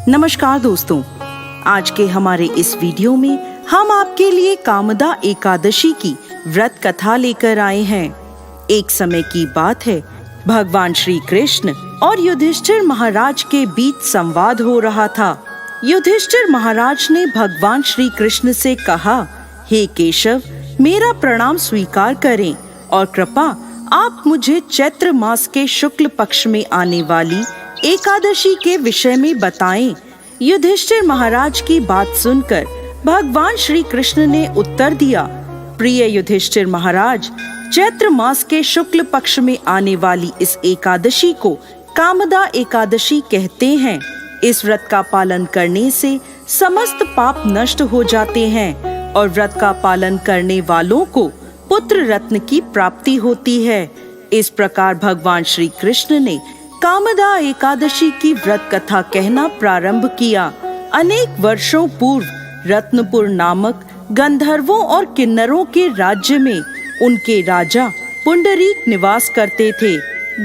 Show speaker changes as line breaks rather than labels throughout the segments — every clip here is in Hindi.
नमस्कार दोस्तों, आज के हमारे इस वीडियो में हम आपके लिए कामदा एकादशी की व्रत कथा लेकर आए हैं। एक समय की बात है, भगवान श्री कृष्ण और युधिष्ठिर महाराज के बीच संवाद हो रहा था। युधिष्ठिर महाराज ने भगवान श्री कृष्ण से कहा, हे केशव, मेरा प्रणाम स्वीकार करें और कृपा आप मुझे चैत्र मास के शुक्ल पक्ष में आने वाली एकादशी के विषय में बताएं। युधिष्ठिर महाराज की बात सुनकर भगवान श्री कृष्ण ने उत्तर दिया, प्रिय युधिष्ठिर महाराज, चैत्र मास के शुक्ल पक्ष में आने वाली इस एकादशी को कामदा एकादशी कहते हैं। इस व्रत का पालन करने से समस्त पाप नष्ट हो जाते हैं और व्रत का पालन करने वालों को पुत्र रत्न की प्राप्ति होती है। इस प्रकार भगवान श्री कृष्ण ने कामदा एकादशी की व्रत कथा कहना प्रारंभ किया। अनेक वर्षों पूर्व रत्नपुर नामक गंधर्वों और किन्नरों के राज्य में उनके राजा पुंडरीक निवास करते थे।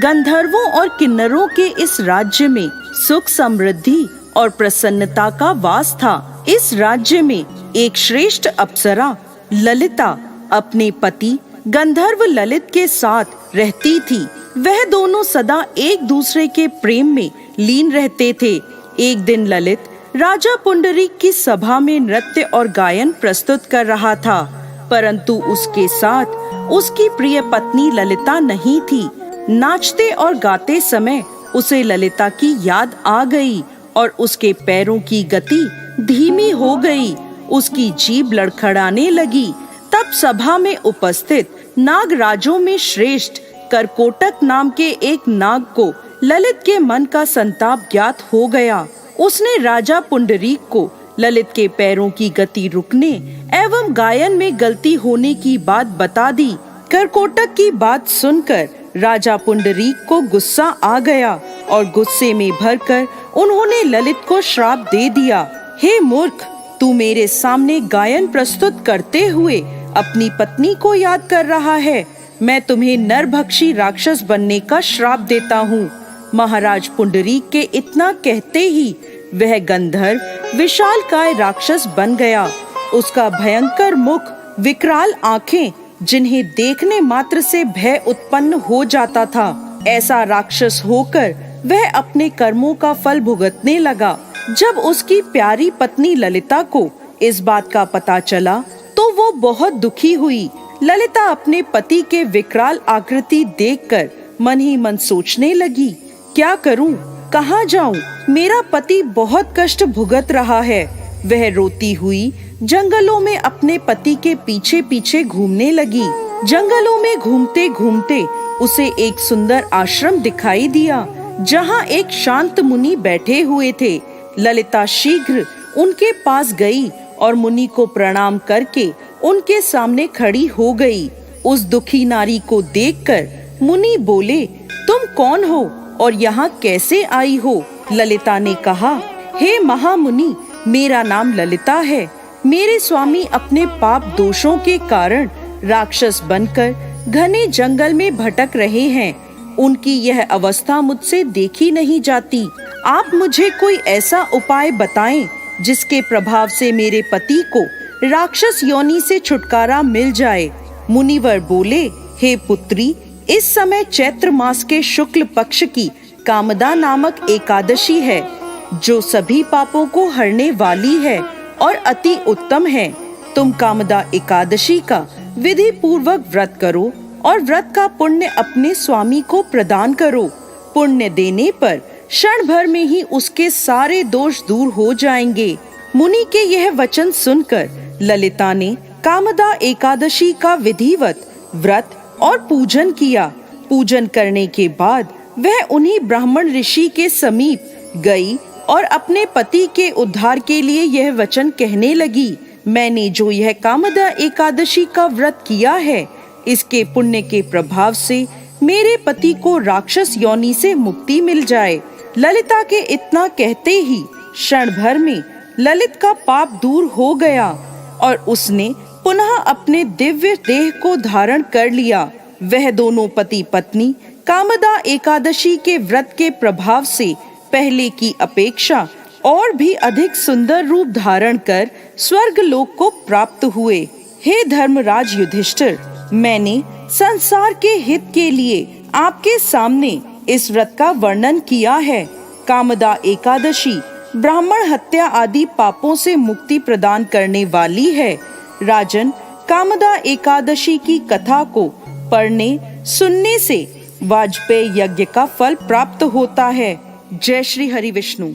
गंधर्वों और किन्नरों के इस राज्य में सुख समृद्धि और प्रसन्नता का वास था। इस राज्य में एक श्रेष्ठ अप्सरा ललिता अपने पति गंधर्व ललित के साथ रहती थी। वह दोनों सदा एक दूसरे के प्रेम में लीन रहते थे। एक दिन ललित राजा पुंडरीक की सभा में नृत्य और गायन प्रस्तुत कर रहा था, परंतु उसके साथ उसकी प्रिय पत्नी ललिता नहीं थी। नाचते और गाते समय उसे ललिता की याद आ गई और उसके पैरों की गति धीमी हो गई। उसकी जीभ लड़खड़ाने लगी। तब सभा में उपस्थित नागराजों में श्रेष्ठ करकोटक नाम के एक नाग को ललित के मन का संताप ज्ञात हो गया। उसने राजा पुंडरीक को ललित के पैरों की गति रुकने एवं गायन में गलती होने की बात बता दी। करकोटक की बात सुनकर राजा पुंडरीक को गुस्सा आ गया और गुस्से में भरकर उन्होंने ललित को श्राप दे दिया, हे मूर्ख, तू मेरे सामने गायन प्रस्तुत करते हुए अपनी पत्नी को याद कर रहा है। मैं तुम्हें नरभक्षी राक्षस बनने का श्राप देता हूँ। महाराज पुंडरीक के इतना कहते ही वह गंधर्व विशालकाय राक्षस बन गया। उसका भयंकर मुख, विकराल आंखें, जिन्हें देखने मात्र से भय उत्पन्न हो जाता था। ऐसा राक्षस होकर वह अपने कर्मों का फल भुगतने लगा। जब उसकी प्यारी पत्नी ललिता को इस बात का पता चला तो वो बहुत दुखी हुई। ललिता अपने पति के विकराल आकृति देखकर मन ही मन सोचने लगी, क्या करूं, कहां जाऊं? मेरा पति बहुत कष्ट भुगत रहा है। वह रोती हुई जंगलों में अपने पति के पीछे पीछे घूमने लगी। जंगलों में घूमते घूमते उसे एक सुंदर आश्रम दिखाई दिया, जहां एक शांत मुनि बैठे हुए थे। ललिता शीघ्र उनके पास गई और मुनि को प्रणाम करके उनके सामने खड़ी हो गई। उस दुखी नारी को देखकर मुनि बोले, तुम कौन हो और यहाँ कैसे आई हो? ललिता ने कहा, हे महामुनि, मेरा नाम ललिता है। मेरे स्वामी अपने पाप दोषों के कारण राक्षस बनकर घने जंगल में भटक रहे हैं। उनकी यह अवस्था मुझसे देखी नहीं जाती। आप मुझे कोई ऐसा उपाय बताएं जिसके प्रभाव से मेरे पति को राक्षस योनि से छुटकारा मिल जाए। मुनिवर बोले, हे पुत्री, इस समय चैत्र मास के शुक्ल पक्ष की कामदा नामक एकादशी है, जो सभी पापों को हरने वाली है और अति उत्तम है। तुम कामदा एकादशी का विधि पूर्वक व्रत करो और व्रत का पुण्य अपने स्वामी को प्रदान करो। पुण्य देने पर क्षण भर में ही उसके सारे दोष दूर हो जाएंगे। मुनि के यह वचन सुनकर ललिता ने कामदा एकादशी का विधिवत व्रत और पूजन किया। पूजन करने के बाद वह उन्हीं ब्राह्मण ऋषि के समीप गई और अपने पति के उद्धार के लिए यह वचन कहने लगी, मैंने जो यह कामदा एकादशी का व्रत किया है, इसके पुण्य के प्रभाव से मेरे पति को राक्षस योनि से मुक्ति मिल जाए। ललिता के इतना कहते ही क्षण भर में ललित का पाप दूर हो गया और उसने पुनः अपने दिव्य देह को धारण कर लिया। वह दोनों पति पत्नी कामदा एकादशी के व्रत के प्रभाव से पहले की अपेक्षा और भी अधिक सुंदर रूप धारण कर स्वर्ग लोक को प्राप्त हुए। हे धर्मराज युधिष्ठिर, मैंने संसार के हित के लिए आपके सामने इस व्रत का वर्णन किया है। कामदा एकादशी ब्राह्मण हत्या आदि पापों से मुक्ति प्रदान करने वाली है। राजन, कामदा एकादशी की कथा को पढ़ने सुनने से वाजपेय यज्ञ का फल प्राप्त होता है। जय श्री हरि विष्णु।